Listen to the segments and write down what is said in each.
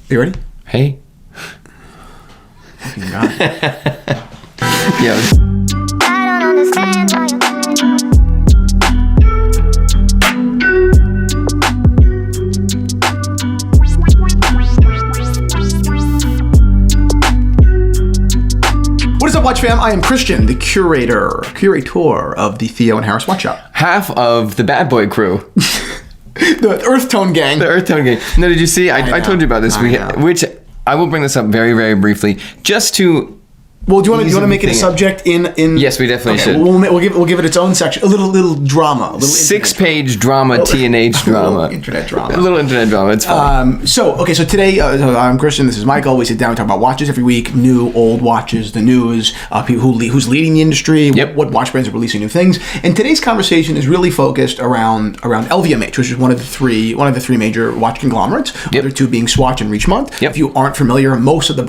You ready? Hey. Fucking God. Yeah. I don't understand why What is up, Watch fam? I am Christian, the curator of the Theo and Harris Watch Shop. Half of the bad boy crew. The Earth Tone Gang. The Earth Tone Gang. No, did you see? I told you about this. Which I will bring this up very, very briefly, just to. Well, do you want to make it a subject in? Yes, we definitely should. We'll give it its own section. A little drama. A little 6-page drama, T&H drama. A little internet drama. A little internet drama. It's fun. So today I'm Christian. This is Michael. We sit down and talk about watches every week. New, old watches, the news, people who's leading the industry. Yep. What watch brands are releasing new things. And today's conversation is really focused around LVMH, which is one of the three major watch conglomerates. Yep. The other two being Swatch and Richemont. Yep. If you aren't familiar, most of the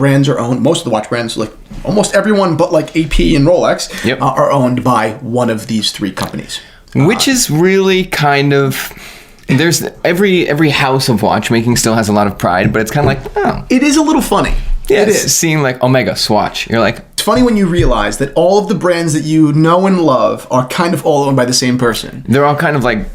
watch brands, like almost everyone but like AP and Rolex, Yep. Are owned by one of these three companies. Which is really kind of. There's every house of watchmaking still has a lot of pride, but it's kind of like, oh. It is a little funny. Yeah, it it's is. seeing like Omega, Swatch. You're like. It's funny when you realize that all of the brands that you know and love are kind of all owned by the same person. They're all kind of like.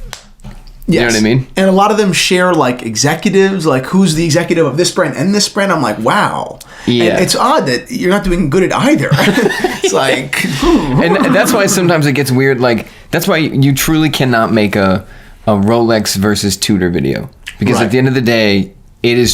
You know what I mean? And a lot of them share like executives, like who's the executive of this brand and this brand. I'm like, wow. Yeah. And it's odd that you're not doing good at either. It's like. And that's why sometimes it gets weird. Like, that's why you truly cannot make a Rolex versus Tudor video. Because Right. at the end of the day, it's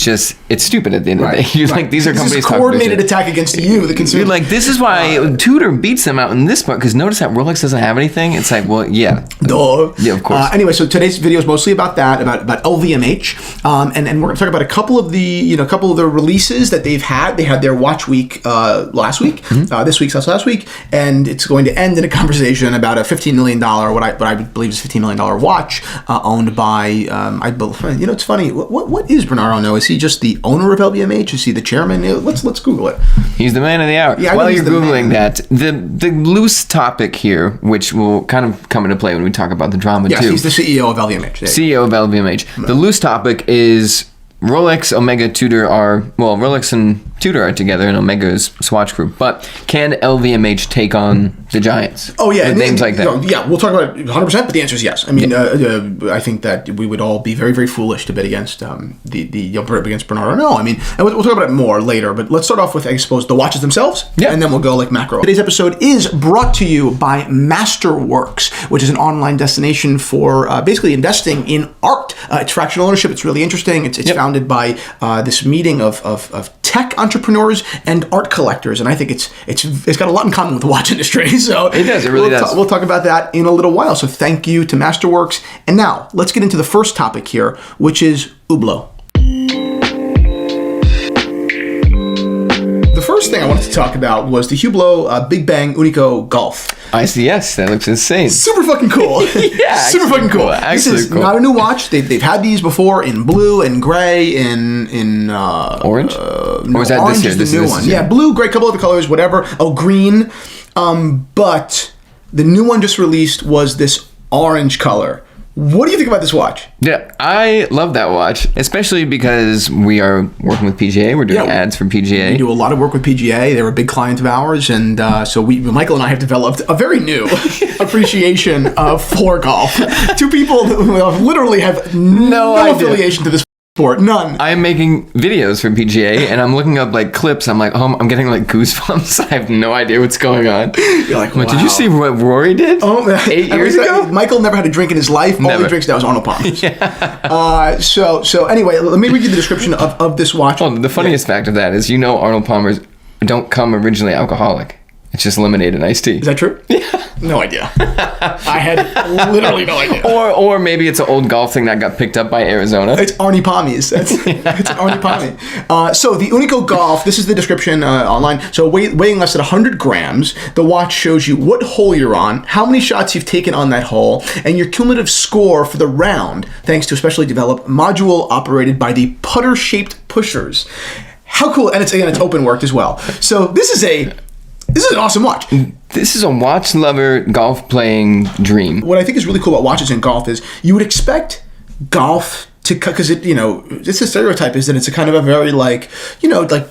stupid at the end of the day. You're like, these are companies This is talking coordinated about shit. attack against you, the consumer. You're like, this is why Tudor beats them out in this part. Because notice that Rolex doesn't have anything. It's like, well, yeah. Duh. Yeah, of course. Anyway, so today's video is mostly about that, about LVMH, and we're going to talk about a couple of the releases that they've had. They had their Watch Week last week. Mm-hmm. This week's also last week, and it's going to end in a conversation about a $15 million, what I believe is $15 million watch owned by I believe. It's funny. What is Bernard Arnault? Is he just the owner of LVMH? Is he the chairman? Let's Google it. He's the man of the hour. Yeah, while you're Googling that, the loose topic here, which will kind of come into play when we talk about the drama Yes, too. he's the CEO of LVMH. CEO of LVMH. The loose topic is Rolex, Omega, Tudor Rolex and Tudor are together and Omega is Swatch Group. But can LVMH take on the giants? Oh yeah, with names like that. Yeah, we'll talk about it 100%, but the answer is yes. I mean, I think that we would all be very, very foolish to bet against against Bernard Arnault. I mean, and we'll talk about it more later. But let's start off with, I suppose, the watches themselves, and then we'll go like macro. Today's episode is brought to you by Masterworks, which is an online destination for basically investing in art. It's fractional ownership. It's really interesting. It's founded by this meeting of tech entrepreneurs and art collectors, and I think it's got a lot in common with the watch industry. So it does. It really does. We'll talk about that in a little while. So thank you to Masterworks. And now let's get into the first topic here, which is Hublot. The first thing I wanted to talk about was the Hublot Big Bang Unico Golf. I see. Yes, that looks insane. Super fucking cool. Yeah, super fucking cool. This is not a new watch. They've had these before in blue and gray, in orange. Or is that orange this year? is the new one. Yeah, blue, gray, couple other colors, whatever. Oh, green. But the new one just released was this orange color. What do you think about this watch? Yeah, I love that watch, especially because we are working with PGA. We're doing ads for PGA. We do a lot of work with PGA. They're a big client of ours, and so Michael and I have developed a very new appreciation for golf. Two people who literally have no affiliation to this sport. None. I am making videos for PGA, and I'm looking up like clips. I'm like, oh, I'm getting like goosebumps. I have no idea what's going on. You're like, wow. Did you see what Rory did? Oh, man. 8 years ago? Michael never had a drink in his life. All he drinks now is Arnold Palmer's. So anyway, let me read you the description of this watch. Oh, the funniest fact of that is, Arnold Palmer's don't come originally alcoholic. It's just lemonade and iced tea. Is that true? Yeah. No idea. I had literally no idea. Or maybe it's an old golf thing that got picked up by Arizona. It's Arnie Palmies. It's Arnie Palmy. So the Unico Golf, this is the description online. So weighing less than 100 grams, the watch shows you what hole you're on, how many shots you've taken on that hole, and your cumulative score for the round, thanks to a specially developed module operated by the putter-shaped pushers. How cool. And it's open worked as well. So this is an awesome watch. This is a watch lover golf playing dream. What I think is really cool about watches in golf is you would expect golf because it's a stereotype is that it's a kind of a very like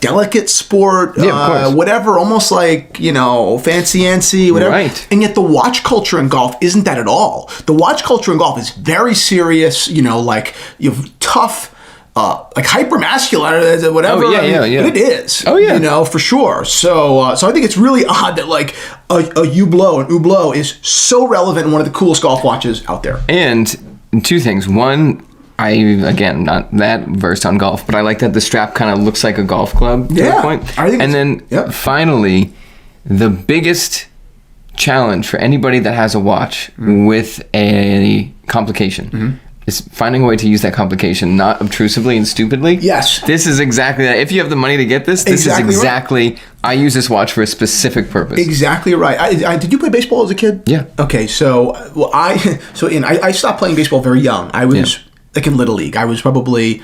delicate sport, Yeah, of course. whatever, almost like fancy whatever. Right. And yet the watch culture in golf isn't that at all. The watch culture in golf is very serious. Tough. Like hyper masculine, whatever. Oh, yeah. But it is. Oh, yeah. For sure. So I think it's really odd that like a Hublot is so relevant and one of the coolest golf watches out there. And two things. One, again, not that versed on golf, but I like that the strap kind of looks like a golf club to a point. I think and then finally, the biggest challenge for anybody that has a watch with a complication is finding a way to use that complication not obtrusively and stupidly. Yes. This is exactly that. If you have the money to get this is exactly right. I use this watch for a specific purpose. Exactly right. Did you play baseball as a kid? Yeah. Okay, so I stopped playing baseball very young. I was like in Little League. I was probably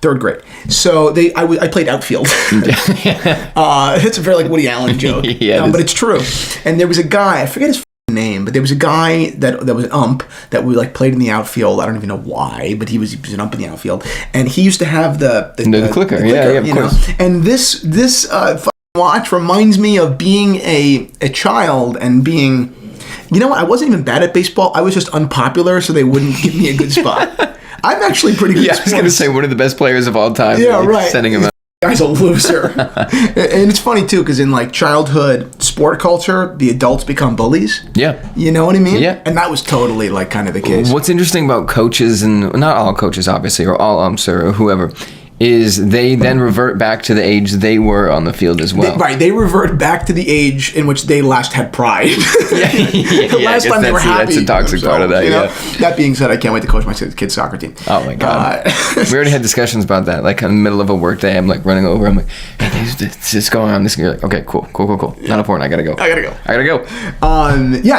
third grade. So I played outfield. It's a very like Woody Allen joke. But it's true. And there was a guy, I forget his name, but there was a guy that was an ump that we like played in the outfield. I don't even know why, but he was an ump in the outfield, and he used to have the clicker. The clicker. Yeah, of course. And this watch reminds me of being a child and being, I wasn't even bad at baseball. I was just unpopular, so they wouldn't give me a good spot. I'm actually pretty good. Yeah, I was going to say one of the best players of all time. Yeah, right. Sending him out. Guy's a loser. And it's funny too, because in like childhood sport culture, the adults become bullies. Yeah. You know what I mean? Yeah. And that was totally like kind of the case. What's interesting about coaches, and not all coaches obviously, or all umps or whoever, is they then revert back to the age they were on the field as well. They revert back to the age in which they last had pride. The last time they were happy. That's a toxic part of that, That being said, I can't wait to coach my kids' soccer team. Oh my God. We already had discussions about that. Like in the middle of a work day, I'm like running over. I'm like, hey, this is going on. You're like, okay, cool. Not important. I gotta go.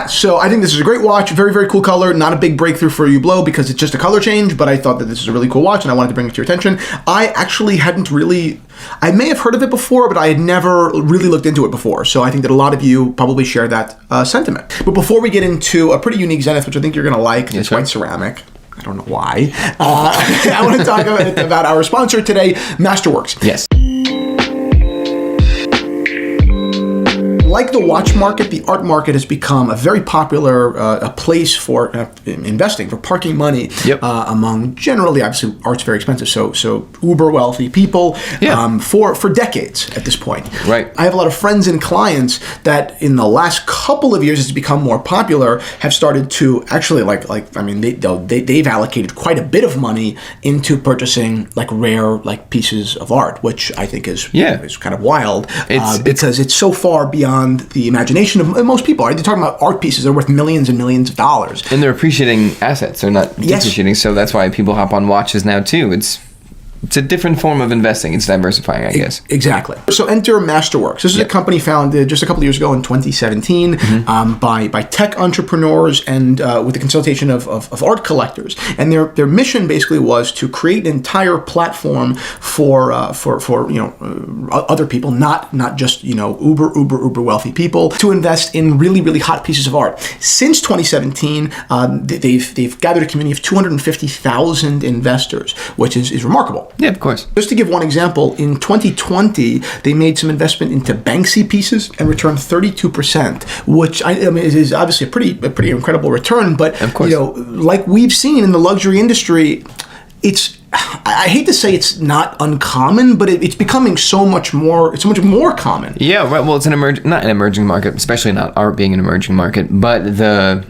So I think this is a great watch. Very, very cool color. Not a big breakthrough for Hublot because it's just a color change, but I thought that this is a really cool watch and I wanted to bring it to your attention. I actually hadn't really, I may have heard of it before, but I had never really looked into it before. So I think that a lot of you probably share that sentiment. But before we get into a pretty unique Zenith, which I think you're going to like, it's white ceramic. I don't know why. I want to talk about our sponsor today, Masterworks. Yes. Like the watch market, the art market has become a very popular a place for investing, for parking money among generally, obviously, art's very expensive, so uber wealthy people for decades at this point. Right. I have a lot of friends and clients that in the last couple of years as it's become more popular have started to actually they've allocated quite a bit of money into purchasing like rare like pieces of art, which I think is kind of wild because it's so far beyond the imagination of most people. Right? They're talking about art pieces that are worth millions and millions of dollars. And they're appreciating assets. They're not depreciating. So that's why people hop on watches now too. It's a different form of investing. It's diversifying, I guess. Exactly. So enter Masterworks. This is a company founded just a couple of years ago in 2017 by tech entrepreneurs and with the consultation of art collectors. And their mission basically was to create an entire platform for other people, not just uber wealthy people, to invest in really, really hot pieces of art. Since 2017, they've gathered a community of 250,000 investors, which is remarkable. Yeah, of course. Just to give one example, in 2020, they made some investment into Banksy pieces and returned 32%, which is obviously a pretty incredible return. But of course, like we've seen in the luxury industry, I hate to say it's not uncommon, but it's becoming so much more common. Yeah, right. Well, it's not an emerging market, especially not art being an emerging market, but the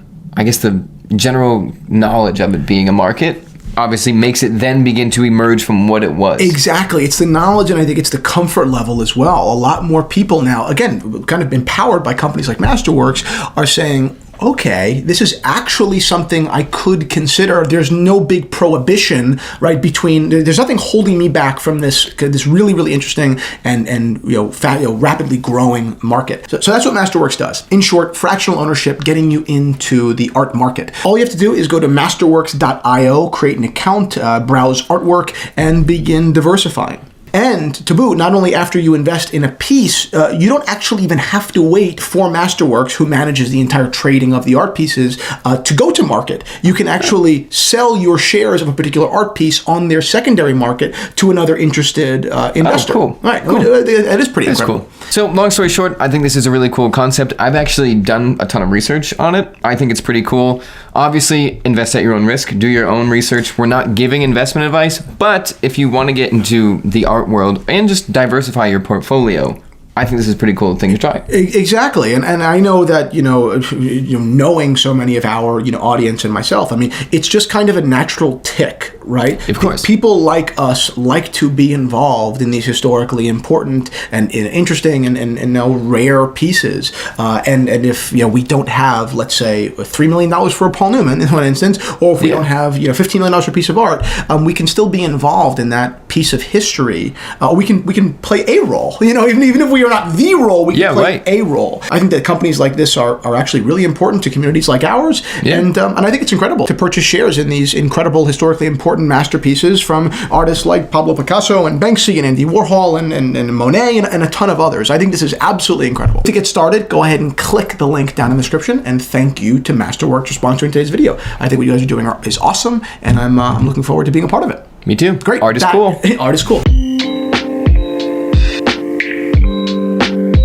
general knowledge of it being a market obviously makes it then begin to emerge from what it was. Exactly. It's the knowledge, and I think it's the comfort level as well. A lot more people now, again, kind of empowered by companies like Masterworks, are saying, okay, this is actually something I could consider. There's no big prohibition, right? There's nothing holding me back from this really, really interesting and rapidly growing market. So that's what Masterworks does. In short, fractional ownership, getting you into the art market. All you have to do is go to masterworks.io, create an account, browse artwork, and begin diversifying. And to boot, not only after you invest in a piece, you don't actually even have to wait for Masterworks, who manages the entire trading of the art pieces, to go to market. You can actually sell your shares of a particular art piece on their secondary market to another interested investor. Oh, cool. All right, Cool. It is pretty That's incredible. cool. So, long story short, I think this is a really cool concept. I've actually done a ton of research on it. I think it's pretty cool. Obviously, invest at your own risk. Do your own research. We're not giving investment advice, but if you want to get into the art world and just diversify your portfolio, I think this is a pretty cool thing to try. Exactly, and I know that knowing so many of our audience and myself, I mean, it's just kind of a natural tick, right? Of course, people like us like to be involved in these historically important and interesting and rare pieces. And if we don't have, let's say, $3 million for a Paul Newman in one instance, or if we don't have $15 million for a piece of art, we can still be involved in that piece of history. We can play a role, even if we are not the role, we can play a role. I think that companies like this are actually really important to communities like ours, and I think it's incredible to purchase shares in these incredible, historically important masterpieces from artists like Pablo Picasso and Banksy and Andy Warhol and Monet and a ton of others. I think this is absolutely incredible. To get started, go ahead and click the link down in the description, and thank you to Masterworks for sponsoring today's video. I think what you guys are doing is awesome, and I'm looking forward to being a part of it. Me too. Great. Art is cool. Art is cool.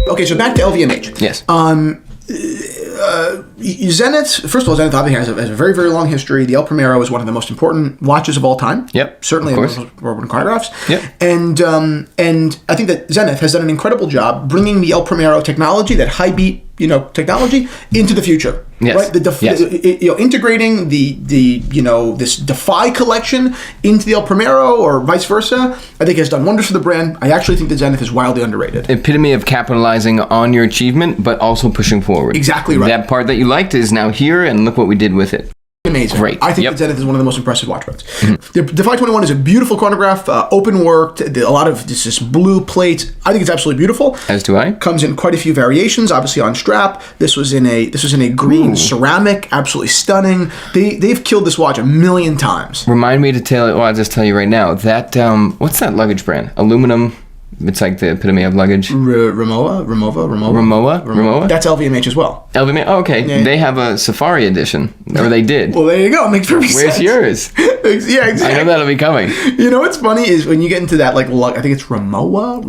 Okay, so back to LVMH. Yes. Zenith, first of all, Zenith obviously has a very, very long history. The El Primero is one of the most important watches of all time. Yep. Certainly of one course. of the most important chronographs. Yep. And I think that Zenith has done an incredible job bringing the El Primero technology, that high beat technology, into the future. Yes. Right? Integrating this Defy collection into the El Primero or vice versa, I think has done wonders for the brand. I actually think that Zenith is wildly underrated. Epitome of capitalizing on your achievement, but also pushing forward. Exactly right. That part that you liked is now here, and look what we did with it. Amazing. Great. I think that Zenith is one of the most impressive watch brands. The Defy 21 is a beautiful chronograph, open worked, a lot of this blue plates. I think it's absolutely beautiful. As do I. Comes in quite a few variations, obviously on strap. This was in a green ceramic, absolutely stunning. They've killed this watch a million times. Remind me to tell it. Well, I'll just tell you right now. That what's that luggage brand? Aluminum. It's like the epitome of luggage. Rimowa. That's LVMH as well. LVMH. Oh, okay. Yeah. They have a Safari edition, or they did. Well, there you go. It makes perfect sense. Where's yours? Yeah, exactly. I know that'll be coming. What's funny is when you get into that, I think it's Rimowa.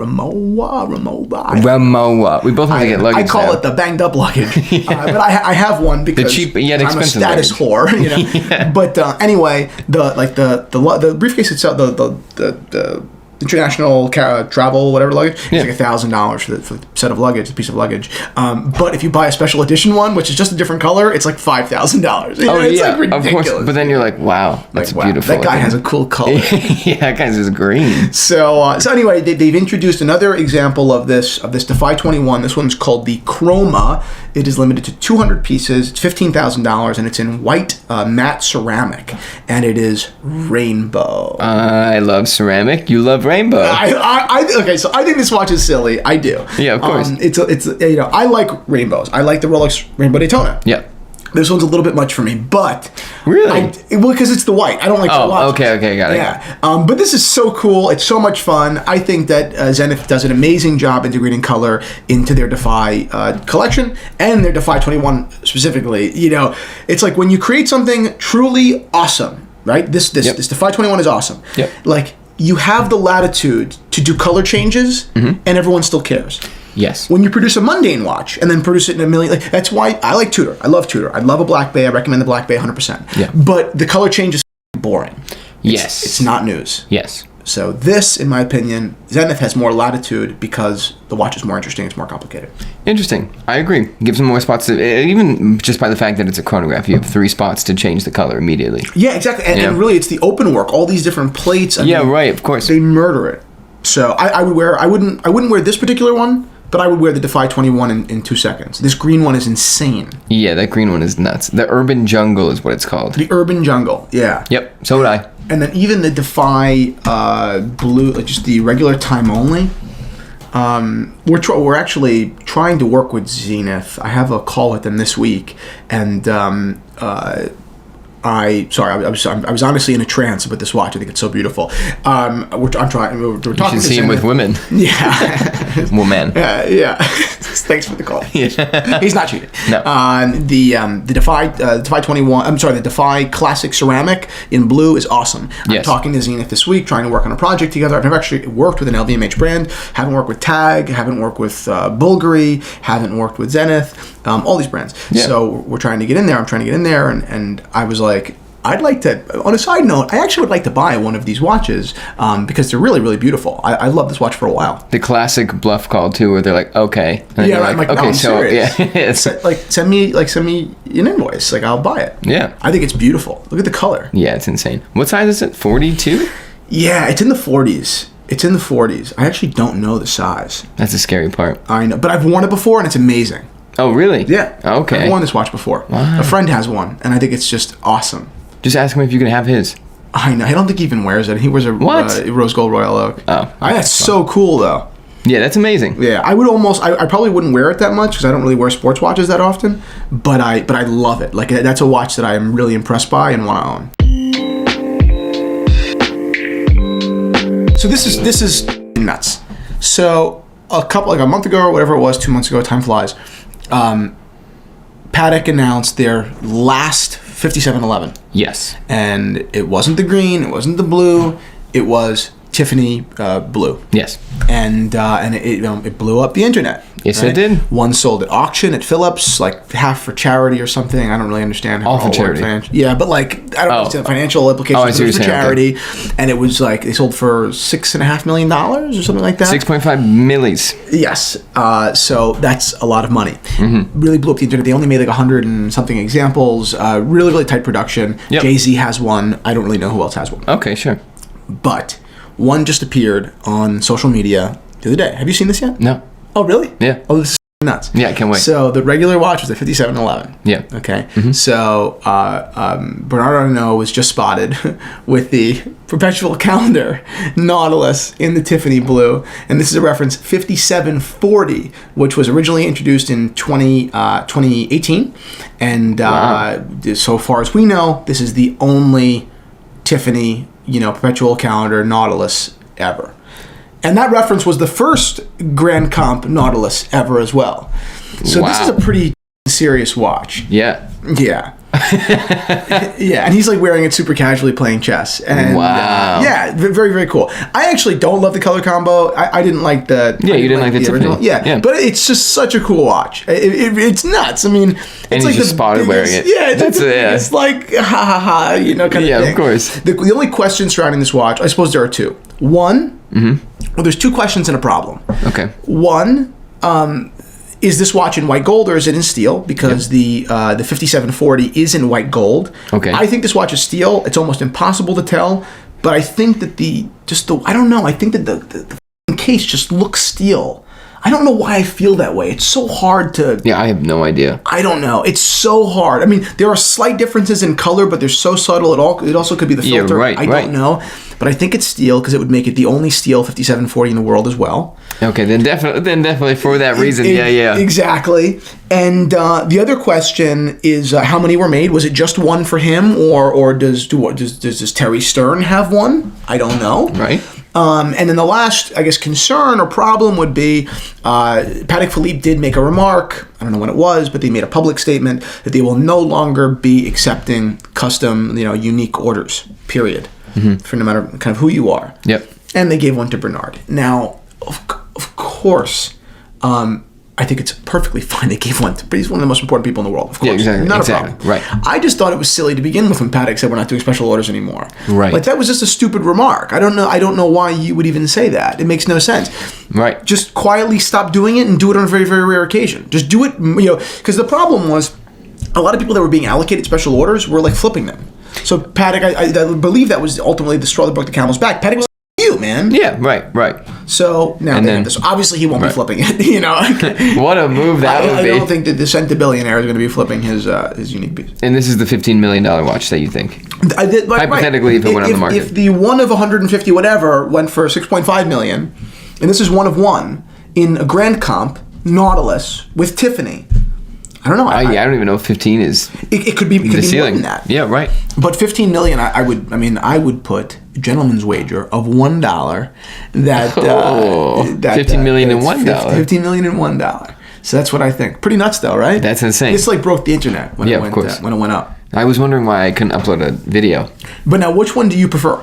We both have to get luggage. I call now. it the banged up luggage, but I have one because The cheap yet I'm a expensive status whore. Yeah. But anyway, the briefcase itself, the international travel, whatever luggage, it's like $1,000 for the set of luggage, the piece of luggage. But if you buy a special edition one, which is just a different color, it's like $5,000. It's like ridiculous. Of course. But then you're like, wow, that's beautiful. That guy has a cool color. Yeah, that guy's just green. So anyway, they've introduced another example of this Defy 21. This one's called the Chroma. It is limited to 200 pieces. It's $15,000, and it's in white matte ceramic, and it is rainbow. I love ceramic. You love rainbow. Okay, so I think this watch is silly. I do. Yeah, of course. I like rainbows. I like the Rolex Rainbow Daytona. Yeah. This one's a little bit much for me, but really, because it's the white. I don't like the watches. Okay, got it. Yeah, but this is so cool. It's so much fun. I think that Zenith does an amazing job integrating color into their Defy collection and their Defy 21 specifically. It's like when you create something truly awesome, right? This Defy 21 is awesome. Yep. Like you have the latitude to do color changes, and everyone still cares. Yes. When you produce a mundane watch and then produce it in a million, that's why I like Tudor. I love Tudor. I love a Black Bay. I recommend the Black Bay 100%. Yeah. But the color change is boring. Yes. It's not news. Yes. So this, in my opinion, Zenith has more latitude because the watch is more interesting. It's more complicated. Interesting. I agree. Gives them more spots even just by the fact that it's a chronograph, you have 3 spots to change the color immediately. Yeah, exactly. And really, it's the open work. All these different plates. Right. Of course. They murder it. So I wouldn't wear this particular one, but I would wear the Defy 21 in 2 seconds. This green one is insane. Yeah, that green one is nuts. The Urban Jungle is what it's called. The Urban Jungle, yeah. Yep, so would I. And then even the Defy blue, like just the regular time only. We're actually trying to work with Zenith. I have a call with them this week, and I was honestly in a trance with this watch. I think it's so beautiful. We're talking You should see him with women. Yeah. Woman. Yeah. Thanks for the call. Yeah. He's not cheating. No. The Defy 21. I'm sorry. The Defy Classic Ceramic in blue is awesome. I'm Yes. talking to Zenith this week, trying to work on a project together. I've never actually worked with an LVMH brand. Haven't worked with Tag. Haven't worked with Bulgari. Haven't worked with Zenith. All these brands. Yeah. So we're trying to get in there. I'm trying to get in there, and I was like, I'd like to. On a side note, I actually would like to buy one of these watches because they're really, really beautiful. I love this watch for a while. The classic bluff call too, where they're like, okay. And then Yeah, you're right. I'm like, no, okay, I'm so serious. yeah. It's- Send me an invoice. Like, I'll buy it. Yeah. I think it's beautiful. Look at the color. Yeah, it's insane. What size is it? 42? Yeah, it's in the 40s. It's in the 40s. I actually don't know the size. That's the scary part. I know, but I've worn it before, and it's amazing. Oh, really? Yeah. Okay. I've worn this watch before. Wow. A friend has one, and I think it's just awesome. Just ask him if you can have his. I know. I don't think he even wears it. He wears a What? rose gold Royal Oak. Oh. That's so cool, though. Yeah, that's amazing. Yeah, I would almost. I probably wouldn't wear it that much because I don't really wear sports watches that often. But I love it. Like, that's a watch that I am really impressed by and want to own. So this is nuts. So a month ago or whatever it was, 2 months ago, time flies. Patek announced their last 5711, Yes. and it wasn't the green, it wasn't the blue, it was Tiffany blue. Yes. And it blew up the internet. Yes, it did. One sold at auction at Phillips, like half for charity or something. I don't really understand how All it for works charity. Yeah, but like I don't understand the financial implications. Oh, I see but it was what for you're saying, charity, and it was like they sold for $6.5 million or something like that. 6.5 millis. Yes. So that's a lot of money. Mm-hmm. Really blew up the internet. They only made like 100 and something examples. Really, really tight production. Yep. Jay-Z has one. I don't really know who else has one. Okay, sure. But one just appeared on social media the other day. Have you seen this yet? No. Oh, really? Yeah. Oh, this is nuts. Yeah, I can't wait. So the regular watch was at 5711. Yeah. Okay. So Bernardo Arnault was just spotted with the perpetual calendar Nautilus in the Tiffany blue, and this is a reference 5740, which was originally introduced in 2018, and so far as we know, this is the only Tiffany, perpetual calendar Nautilus ever. And that reference was the first Grand Comp Nautilus ever as well. So this is a pretty serious watch. Yeah. Yeah. Yeah, and he's like wearing it super casually playing chess. And, Wow. yeah, very, very cool. I actually don't love the color combo. I didn't like the... Yeah, you didn't like the Tiffany. original. Yeah, but it's just such a cool watch. It's nuts. I mean, it's And like he's just spotted wearing it. Yeah, That's it's like, ha, ha, ha, kind of thing. Yeah, of course. The only question surrounding this watch, I suppose there are two. One, well, there's two questions and a problem. Okay. One, is this watch in white gold or is it in steel? Because the 5740 is in white gold. Okay. I think this watch is steel. It's almost impossible to tell, but I think that I don't know. I think that the case just looks steel. I don't know why I feel that way. It's so hard to... Yeah, I have no idea. I don't know. It's so hard. I mean, there are slight differences in color, but they're so subtle. It also could be the filter. Yeah, right, I don't know. But I think it's steel because it would make it the only steel 5740 in the world as well. Okay, then definitely for that reason. Yeah. Exactly. And the other question is how many were made? Was it just one for him, or does Terry Stern have one? I don't know. Right. And then the last, I guess, concern or problem would be Patek Philippe did make a remark. I don't know when it was, but they made a public statement that they will no longer be accepting custom, unique orders. Period. For no matter kind of who you are. Yep. And they gave one to Bernard. Now, of course, I think it's perfectly fine they gave one to, but he's one of the most important people in the world, of course. Yeah, exactly. Not exactly. a problem. Right. I just thought it was silly to begin with when Patek said we're not doing special orders anymore. Right. Like, that was just a stupid remark. I don't know why you would even say that. It makes no sense. Right. Just quietly stop doing it and do it on a very, very rare occasion. Just do it, because the problem was a lot of people that were being allocated special orders were like flipping them. So Patek, I believe that was ultimately the straw that broke the camel's back. Patek was like, you, man. Yeah, right. So now And they then- have this. Obviously, he won't be flipping it. What a move that would I be. don't think that the centibillionaire is going to be flipping his unique piece. And this is the $15 million watch that you think. Hypothetically, if it went on the market. If the one of 150 whatever went for 6.5 million, and this is one of one in a Grand Comp Nautilus with Tiffany, I don't know. I don't even know if 15 is It could be the more ceiling. than that. Yeah, right. But 15 million, I would put a gentleman's wager of $1 that, 15 million and $1. 15 million and $1. So that's what I think. Pretty nuts, though, right? That's insane. It's like broke the internet when of course. when it went up. I was wondering why I couldn't upload a video. But now, which one do you prefer?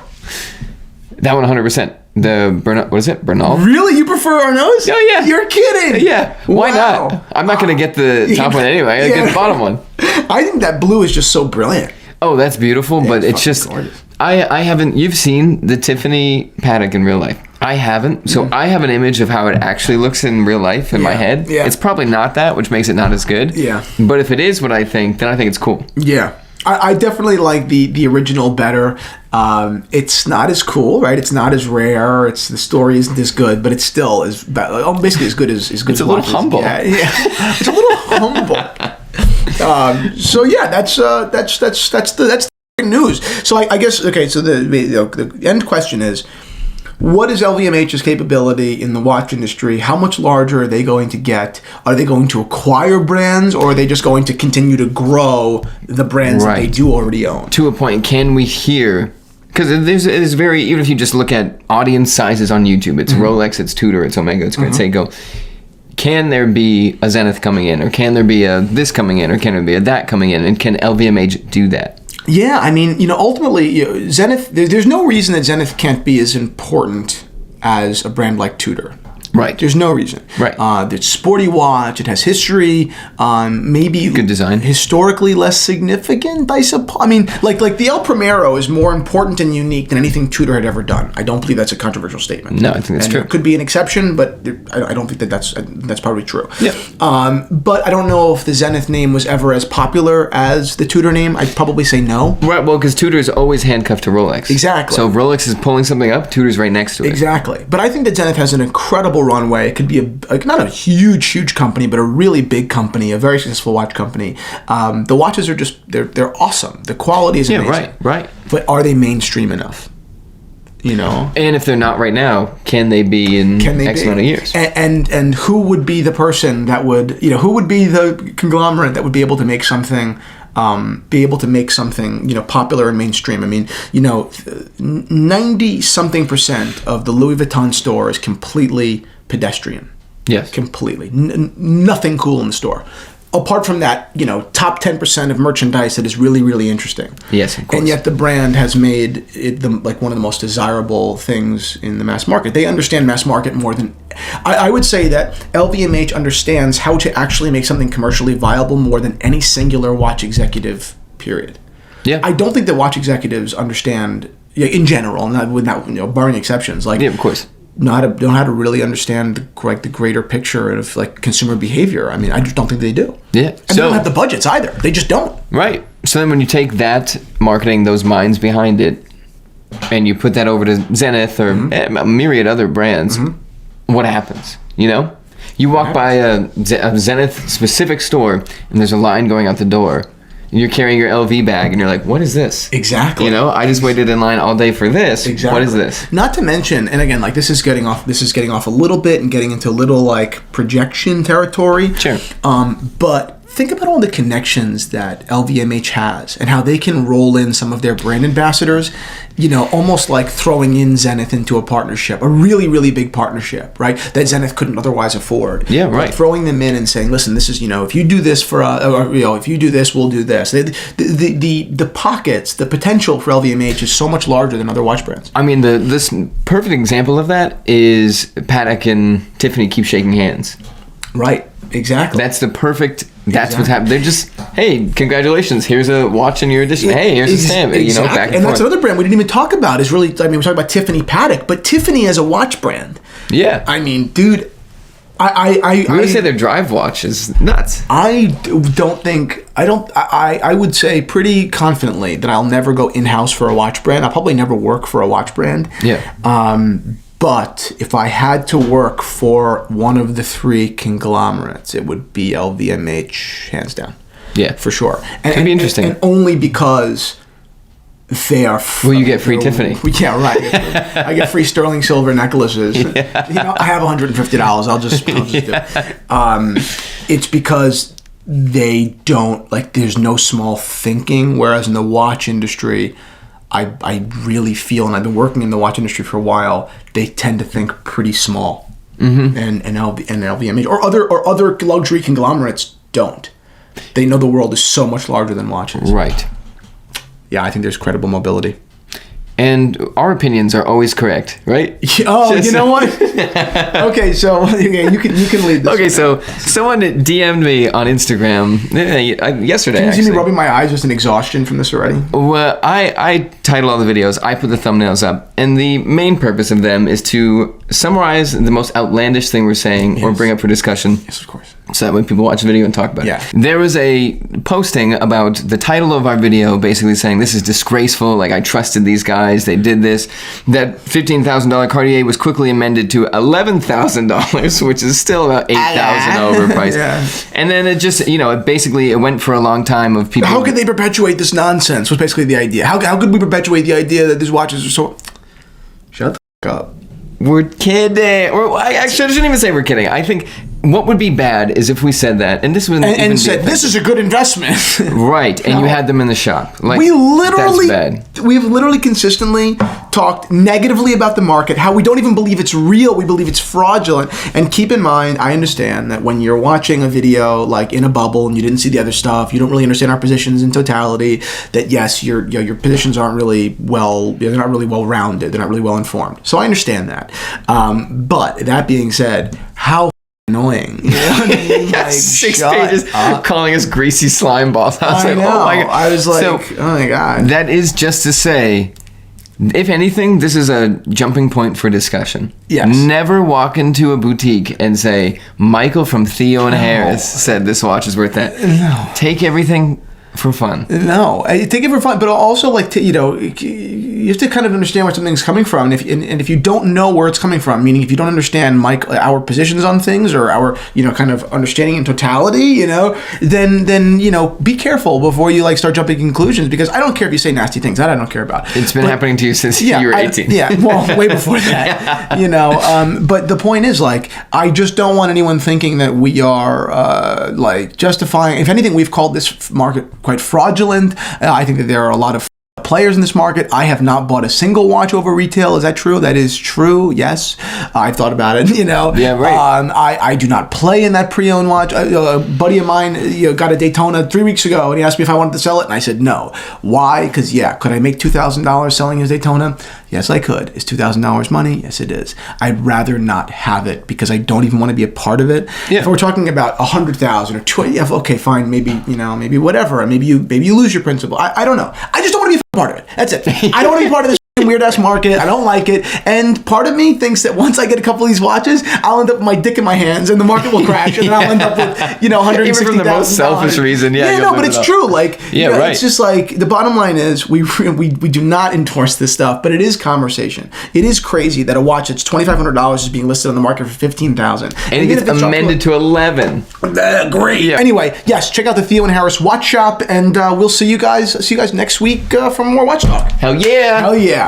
That one 100%. The what is it? Bernal? Really, you prefer Arnaud's? Oh yeah. You're kidding. Yeah. Why Wow. not? I'm not gonna get the top one anyway. I get the bottom one. I think that blue is just so brilliant. Oh, that's beautiful, but it's just gorgeous. I haven't. You've seen the Tiffany Paddock in real life. I haven't. So I have an image of how it actually looks in real life in my head. Yeah. It's probably not that, which makes it not as good. Yeah. But if it is what I think, then I think it's cool. Yeah. I definitely like the original better. It's not as cool, right? It's not as rare. The story isn't as good, but it still is basically as good as It's a little humble. Yeah, it's a little humble. So yeah, that's the news. So I guess okay. So the end question is, what is LVMH's capability in the watch industry? How much larger are they going to get? Are they going to acquire brands, or are they just going to continue to grow the brands that they do already own? To a point, can we hear? Because there's very, even if you just look at audience sizes on YouTube, it's Rolex, it's Tudor, it's Omega, it's Great Seiko. Can there be a Zenith coming in, or can there be a this coming in, or can there be a that coming in, and can LVMH do that? Yeah, I mean, ultimately, Zenith. There's no reason that Zenith can't be as important as a brand like Tudor. Right. There's no reason. Right. It's a sporty watch. It has history. Maybe good design. Historically less significant, I suppose. I mean, like the El Primero is more important and unique than anything Tudor had ever done. I don't believe that's a controversial statement. No, I think that's true. It could be an exception, but I don't think that's probably true. Yeah. But I don't know if the Zenith name was ever as popular as the Tudor name. I'd probably say no. Right. Well, because Tudor is always handcuffed to Rolex. Exactly. So if Rolex is pulling something up, Tudor's right next to it. Exactly. But I think that Zenith has an incredible runway. It could be not a huge company, but a really big company, a very successful watch company. The watches are just they're awesome. The quality is amazing. Yeah, right. But are they mainstream enough? And if they're not right now, can they be in X amount of years? And who would be the person that would who would be the conglomerate that would be able to make something? Popular and mainstream. I mean, 90-something% of the Louis Vuitton store is completely pedestrian. Yes. Completely. Nothing cool in the store. Apart from that, top 10% of merchandise that is really, really interesting. Yes, of course. And yet the brand has made it one of the most desirable things in the mass market. They understand mass market more than... I would say that LVMH understands how to actually make something commercially viable more than any singular watch executive, period. Yeah. I don't think that watch executives understand, in general, barring exceptions, yeah, of course. Don't know how to really understand the greater picture of consumer behavior. I mean, I just don't think they do. Yeah. And they don't have the budgets either. They just don't. Right. So then when you take that marketing, those minds behind it, and you put that over to Zenith or a myriad other brands, what happens? You walk by a Zenith specific store and there's a line going out the door. And you're carrying your LV bag, and you're like, "What is this?" Exactly. I just waited in line all day for this. Exactly. What is this? Not to mention, and again, this is getting off a little bit and getting into a little projection territory. Sure. But think about all the connections that LVMH has and how they can roll in some of their brand ambassadors, almost like throwing in Zenith into a partnership, a really, really big partnership, right? That Zenith couldn't otherwise afford. Yeah, right. Like throwing them in and saying, listen, this is, if you do this if you do this, we'll do this. The pockets, the potential for LVMH is so much larger than other watch brands. I mean, this perfect example of that is Paddock and Tiffany keep shaking hands. Right. Exactly. That's the perfect. That's what's happening. They're just, hey, congratulations. Here's a watch in your edition. Hey, here's a stamp. Exactly. Back and and forth. That's another brand we didn't even talk about. Is really, we're talking about Tiffany Paddock, but Tiffany as a watch brand. Yeah. I mean, dude, I would say their drive watch is nuts. I would say pretty confidently that I'll never go in-house for a watch brand. I'll probably never work for a watch brand. Yeah. But if I had to work for one of the three conglomerates, it would be LVMH, hands down. Yeah. For sure. And Could be interesting. And only because they are... Well, you get free Tiffany. Yeah, right. I get free sterling silver necklaces. Yeah. I have $150. I'll just do it. It's because they don't, like, there's no small thinking, whereas in the watch industry, I really feel, and I've been working in the watch industry for a while, they tend to think pretty small. And LVMH or other luxury conglomerates don't. They know the world is so much larger than watches. Right. Yeah, I think there's credible mobility. And our opinions are always correct, right? Oh, you know what? Okay, so you can lead this. Okay, so someone DM'd me on Instagram yesterday. Can you see me rubbing my eyes just in exhaustion from this already? Well, I title all the videos. I put the thumbnails up, and the main purpose of them is to summarize the most outlandish thing we're saying or bring up for discussion. Yes, of course. So that when people watch the video and talk about Yeah. it. There was a posting about the title of our video basically saying this is disgraceful, like I trusted these guys, they did this. That $15,000 Cartier was quickly amended to $11,000, which is still about $8,000 overpriced. Yeah. And then it just, it went for a long time of people. How could they perpetuate this nonsense was basically the idea. How could we perpetuate the idea that these watches are so... Shut the fuck up. We're kidding. I shouldn't even say we're kidding. I think what would be bad is if we said that, and this would and said this is a good investment, right? And you had them in the shop. Like, we've literally consistently talked negatively about the market, how we don't even believe it's real, we believe it's fraudulent. And keep in mind, I understand that when you're watching a video like in a bubble and you didn't see the other stuff, you don't really understand our positions in totality. That yes, your positions aren't really they're not really well rounded, they're not really well informed. So I understand that. But that being said, how annoying. You know what I mean? Like, 6 pages calling us greasy slime balls. I know. Oh my God. I was like, so, oh my God. That is just to say, if anything, this is a jumping point for discussion. Yes. Never walk into a boutique and say, Michael from Theo and Harris said this watch is worth that. No. Take everything for fun. No, take it for fun, but also like you have to kind of understand where something's coming from, and if you don't know where it's coming from, meaning if you don't understand our positions on things or our kind of understanding in totality, then be careful before you start jumping to conclusions, because I don't care if you say nasty things, that I don't care about. It's been happening to you since you were 18. Well, way before that. But the point is, I just don't want anyone thinking that we are justifying. If anything, we've called this market quite fraudulent. I think that there are a lot of players in this market. I have not bought a single watch over retail. Is that true? That is true. Yes, I've thought about it. Yeah, right. I do not play in that pre-owned watch. A buddy of mine got a Daytona 3 weeks ago, and he asked me if I wanted to sell it, and I said no. Why? Because could I make $2,000 selling his Daytona? Yes, I could. Is $2,000 money? Yes, it is. I'd rather not have it because I don't even want to be a part of it. Yeah. If we're talking about $100,000 or $20,000, okay, fine, maybe whatever. Maybe you lose your principal. I don't know. I just don't want to be a part of it. That's it. I don't want to be part of this weird ass market. I don't like it. And part of me thinks that once I get a couple of these watches, I'll end up with my dick in my hands and the market will crash, and then I'll end up with $160,000. Even from the most selfish reason, but it's true. Right. It's just the bottom line is we do not endorse this stuff, but it is conversation. It is crazy that a watch that's $2,500 is being listed on the market for $15,000, and it gets amended to $11,000. Great. Yeah. Anyway, yes, check out the Theo and Harris Watch Shop, and we'll see you guys next week for more watch talk. Hell yeah. Hell yeah.